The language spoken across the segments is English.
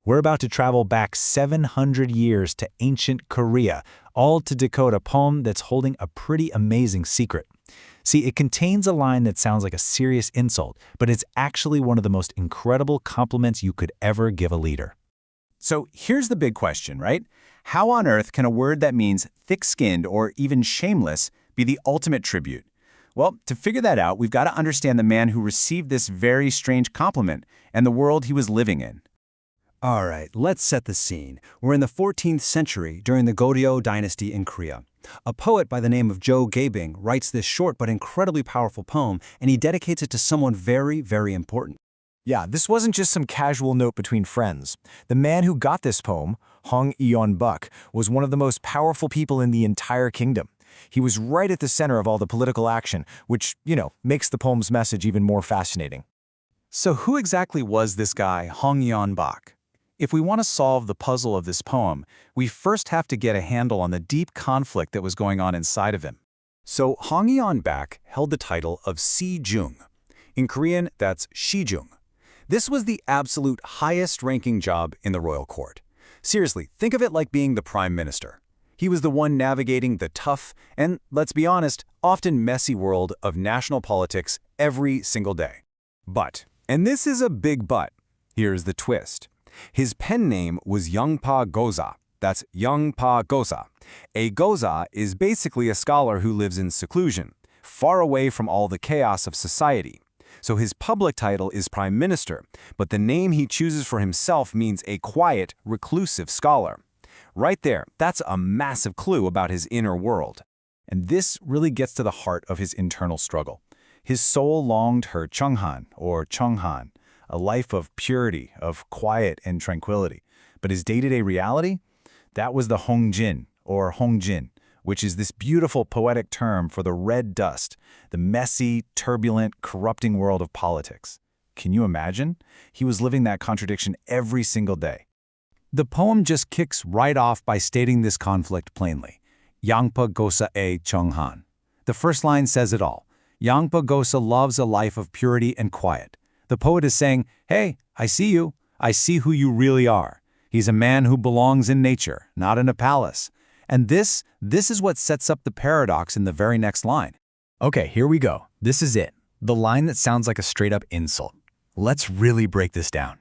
We're about to travel back 700 years to ancient Korea, all to decode a poem that's holding a pretty amazing secret. See, it contains a line that sounds like a serious insult, but it's actually one of the most incredible compliments you could ever give a leader. So here's the big question, right? How on earth can a word that means thick-skinned or even shameless be the ultimate tribute? Well, to figure that out, we've got to understand the man who received this very strange compliment and the world he was living in. All right, let's set the scene. We're in the 14th century during the Goryeo Dynasty in Korea. A poet by the name of Gye-bang writes this short but incredibly powerful poem, and he dedicates it to someone very, very important. Yeah, this wasn't just some casual note between friends. The man who got this poem, Eon-bak, was one of the most powerful people in the entire kingdom. He was right at the center of all the political action, which, makes the poem's message even more fascinating. So who exactly was this guy, Eon-bak? If we want to solve the puzzle of this poem, we first have to get a handle on the deep conflict that was going on inside of him. So Eon-bak held the title of Si-jung. In Korean, that's Shijung. This was the absolute highest-ranking job in the royal court. Seriously, think of it like being the prime minister. He was the one navigating the tough and, let's be honest, often messy world of national politics every single day. But, and this is a big but, here's the twist. His pen name was Youngpa Gosa. That's Youngpa Gosa. A Gosa is basically a scholar who lives in seclusion, far away from all the chaos of society. So his public title is Prime Minister, but the name he chooses for himself means a quiet, reclusive scholar. Right there, that's a massive clue about his inner world. And this really gets to the heart of his internal struggle. His soul longed for Chunghan, or Chunghan, a life of purity, of quiet and tranquility. But his day-to-day reality? That was the Hongjin, or Hongjin, which is this beautiful poetic term for the red dust, the messy, turbulent, corrupting world of politics. Can you imagine? He was living that contradiction every single day. The poem just kicks right off by stating this conflict plainly. Yangpa Gosa e Chunghan. The first line says it all. Yangpa Gosa loves a life of purity and quiet. The poet is saying, hey, I see you. I see who you really are. He's a man who belongs in nature, not in a palace. And this is what sets up the paradox in the very next line. Okay, here we go. This is it. The line that sounds like a straight-up insult. Let's really break this down.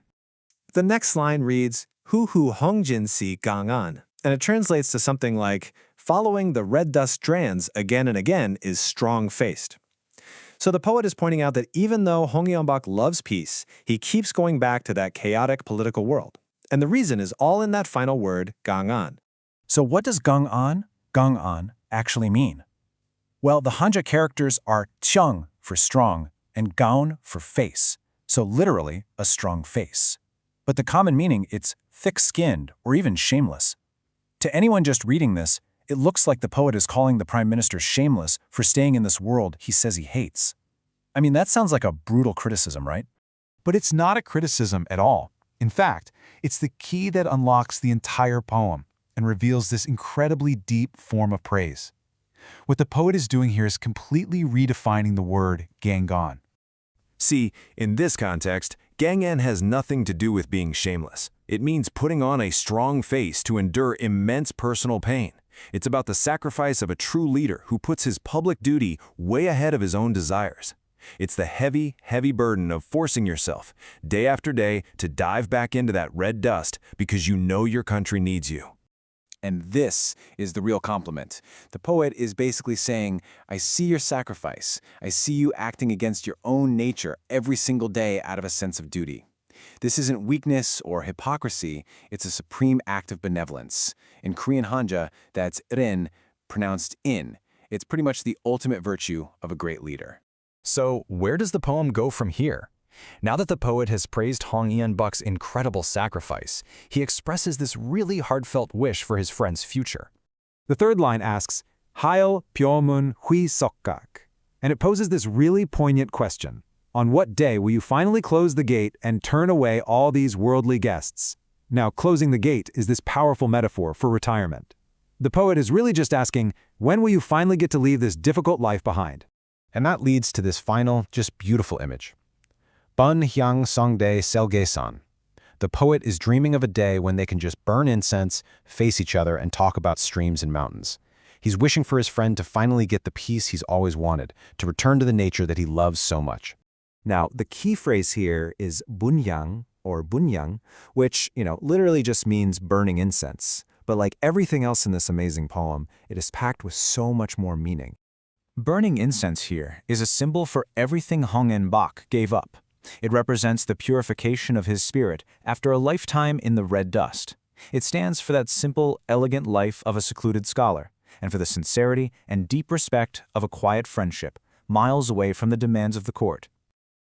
The next line reads, Hu Hongjin si gangan, and it translates to something like, following the red dust strands again and again is strong-faced. So the poet is pointing out that even though Eon-bak loves peace, he keeps going back to that chaotic political world. And the reason is all in that final word, gangan. So what does gang'an actually mean? Well, the Hanja characters are chung for strong and gaon for face, so literally a strong face. But the common meaning, it's thick-skinned or even shameless. To anyone just reading this, it looks like the poet is calling the prime minister shameless for staying in this world he says he hates. I mean, that sounds like a brutal criticism, right? But it's not a criticism at all. In fact, it's the key that unlocks the entire poem and reveals this incredibly deep form of praise. What the poet is doing here is completely redefining the word gangan. See, in this context, gangan has nothing to do with being shameless. It means putting on a strong face to endure immense personal pain. It's about the sacrifice of a true leader who puts his public duty way ahead of his own desires. It's the heavy, heavy burden of forcing yourself, day after day, to dive back into that red dust because you know your country needs you. And this is the real compliment. The poet is basically saying, I see your sacrifice. I see you acting against your own nature every single day out of a sense of duty. This isn't weakness or hypocrisy, it's a supreme act of benevolence. In Korean Hanja, that's ren, pronounced in. It's pretty much the ultimate virtue of a great leader. So where does the poem go from here? Now that the poet has praised Eon-bak's incredible sacrifice, he expresses this really heartfelt wish for his friend's future. The third line asks, Hail Pyomun-hui-seok-gak, and it poses this really poignant question. On what day will you finally close the gate and turn away all these worldly guests? Now, closing the gate is this powerful metaphor for retirement. The poet is really just asking, when will you finally get to leave this difficult life behind? And that leads to this final, just beautiful image. Bun hyang songdae selgaesan. The The poet is dreaming of a day when they can just burn incense, face each other, and talk about streams and mountains. He's wishing for his friend to finally get the peace he's always wanted, to return to the nature that he loves so much. Now, the key phrase here is bunyang, or bunyang, which, literally just means burning incense. But like everything else in this amazing poem, it is packed with so much more meaning. Burning incense here is a symbol for everything Heon-bak gave up. It represents the purification of his spirit after a lifetime in the red dust. It stands for that simple, elegant life of a secluded scholar, and for the sincerity and deep respect of a quiet friendship, miles away from the demands of the court.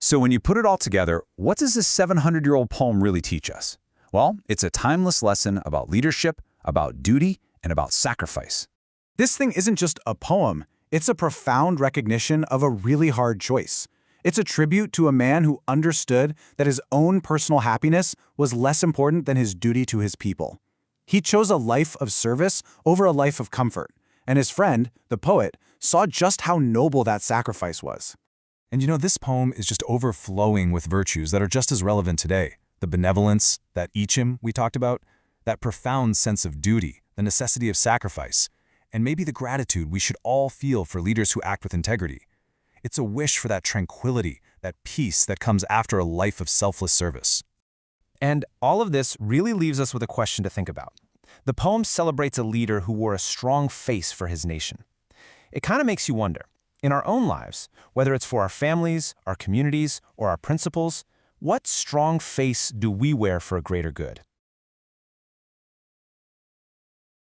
So when you put it all together, what does this 700-year-old poem really teach us? Well, it's a timeless lesson about leadership, about duty, and about sacrifice. This thing isn't just a poem, it's a profound recognition of a really hard choice. It's a tribute to a man who understood that his own personal happiness was less important than his duty to his people. He chose a life of service over a life of comfort, and his friend, the poet, saw just how noble that sacrifice was. And this poem is just overflowing with virtues that are just as relevant today. The benevolence, that ichim we talked about, that profound sense of duty, the necessity of sacrifice, and maybe the gratitude we should all feel for leaders who act with integrity. It's a wish for that tranquility, that peace that comes after a life of selfless service. And all of this really leaves us with a question to think about. The poem celebrates a leader who wore a strong face for his nation. It kind of makes you wonder, in our own lives, whether it's for our families, our communities, or our principles, what strong face do we wear for a greater good?